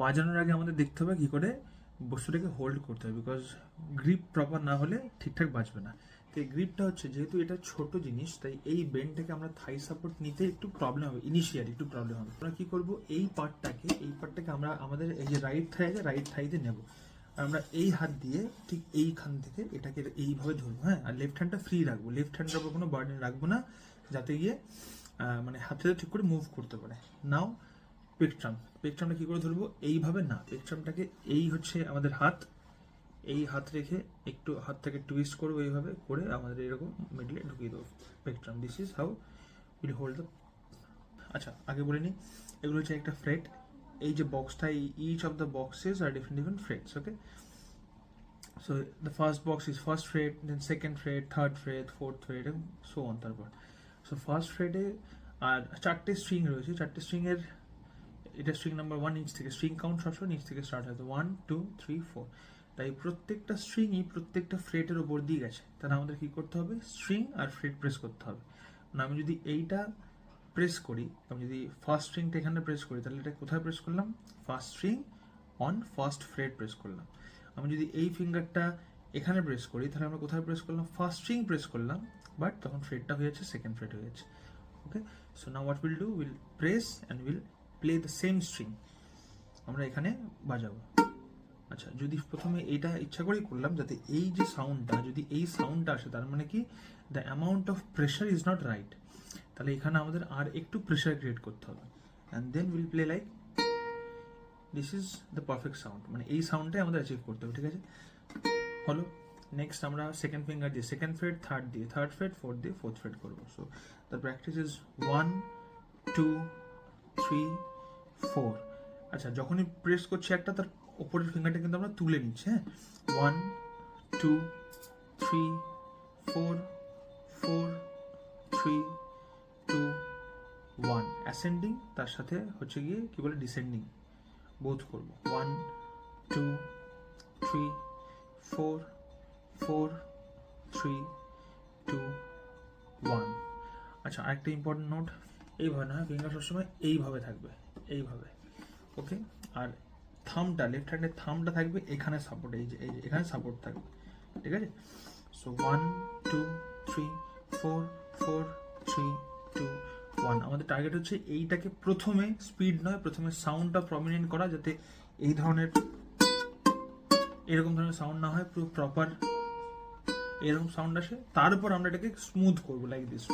বাজানোর আগে আমাদের দেখতে হবে কি করে বস্তুটাকে হোল্ড করতে হবে, বিকজ গ্রিপ প্রপার না হলে ঠিকঠাক বাজবে না। তো এই গ্রিপটা হচ্ছে, যেহেতু এটা ছোট জিনিস, তাই এই বেন্ডটাকে আমরা থাই সাপোর্ট নিতে একটু প্রবলেম হবে, ইনিশিয়ালি একটু প্রবলেম হবে। আমরা কি করব, এই পার্টটাকে আমরা আমাদের এই যে রাইট থাই আছে, রাইট থাইতে নেব। আর আমরা এই হাত দিয়ে ঠিক এইখান থেকে এটাকে এইভাবে ধরবো, হ্যাঁ। আর লেফট হ্যান্ডটা ফ্রি রাখবো, লেফট হ্যান্ডের উপর কোনো বার্ডেন রাখবো না, যাতে গিয়ে মানে হাতটা ঠিক করে মুভ করতে পারে। নাও পেকট্রামটা কি করে ধরবো, এইভাবে না, পেকট্রামটাকে এই হচ্ছে আমাদের হাত, এই হাত রেখে একটু হাত থেকে টুইস্ট করবো, এইভাবে করে আমাদের এরকম মিডলে ঢুকিয়ে দেবো plectrum. This is how will hold the. আচ্ছা, আগে বলে নিই, এগুলো হচ্ছে একটা ফ্রেট। এই যে বক্সটা, ইচ অফ দ্য বক্সেস আর different frets, okay. So the first box is first fret, then second fret, third fret, fourth fret, এবং সো অন। তারপর সো ফার্স্ট ফ্রেটে আর 4টে স্ট্রিং রয়েছে, 4টে স্ট্রিংয়ের এটা স্ট্রিং নাম্বার 1, নিচ থেকে স্ট্রিং কাউন্ট সবসময় নিচ থেকে স্টার্ট হয়, 1 2 3 4। তাই প্রত্যেকটা স্ট্রিংই প্রত্যেকটা ফ্রেটের ওপর দিয়ে গেছে, তাহলে আমাদের কি করতে হবে, স্ট্রিং আর ফ্রেট প্রেস করতে হবে। মানে আমি যদি এইটা প্রেস করি, আমি যদি ফার্স্ট স্ট্রিংটা এখানে প্রেস করি, তাহলে এটা কোথায় প্রেস করলাম, first string on first freight press করলাম। আমি যদি এই ফিঙ্গারটা এখানে প্রেস করি, তাহলে আমরা কোথায় প্রেস করলাম, ফার্স্ট স্ট্রিং প্রেস করলাম, বাট তখন ফ্রেটটা হয়ে যাচ্ছে সেকেন্ড ফ্রেট হয়ে যাচ্ছে, okay. So now what will do, will press and will play the same string, আমরা এখানে বাজাবো। আচ্ছা, যদি প্রথমে এইটা ইচ্ছা করেই করলাম যাতে এই যে সাউন্ডটা, যদি এই সাউন্ডটা আসে, তার মানে কি the amount of pressure is not right, তাহলে এখানে আমাদের আর একটু প্রেশার ক্রিয়েট করতে হবে, and then will play like this is the perfect sound. মানে এই সাউন্ডটাই আমাদের অ্যাচিভ করতে হবে, ঠিক আছে। হলো। নেক্সট আমরা সেকেন্ড ফিঙ্গার দিয়ে সেকেন্ড ফ্রেট, থার্ড দিয়ে থার্ড ফ্রেট, ফোর্থ দিয়ে ফোর্থ ফ্রেট করবো। So the practice is 1 2 3 4। আচ্ছা, যখনই প্রেস করছি একটা, তার ওপরের ফিঙ্গারটা কিন্তু আমরা তুলে নিচ্ছি, হ্যাঁ। 1 2 3 4 4 3 2 1 অ্যাসেন্ডিং, তার সাথে হচ্ছে গিয়ে কি বলে ডিসেন্ডিং, বোথ করবো। 1 2 3 4 4 3 2 1। আচ্ছা, আরেকটা ইম্পর্টেন্ট নোট, এইভাবে না, ফিঙ্গার সবসময় এইভাবে থাকবে, এইভাবে, ওকে। আর থামটা, লেফট হ্যান্ডের থামটা থাকবে এখানে সাপোর্ট, এই যে এখানে সাপোর্ট থাকবে, ঠিক আছে। সো 1 2 3 4 4 3 2 1। আমাদের টার্গেট হচ্ছে এইটাকে প্রথমে স্পিড নয়, প্রথমে সাউন্ডটা প্রমিনেন্ট করা, যাতে এই ধরনের এরকম ধরনের সাউন্ড না হয়, পুরো প্রপার এরকম সাউন্ড আসে। তারপর আমরা এটাকে স্মুথ করবো লাইক দিস।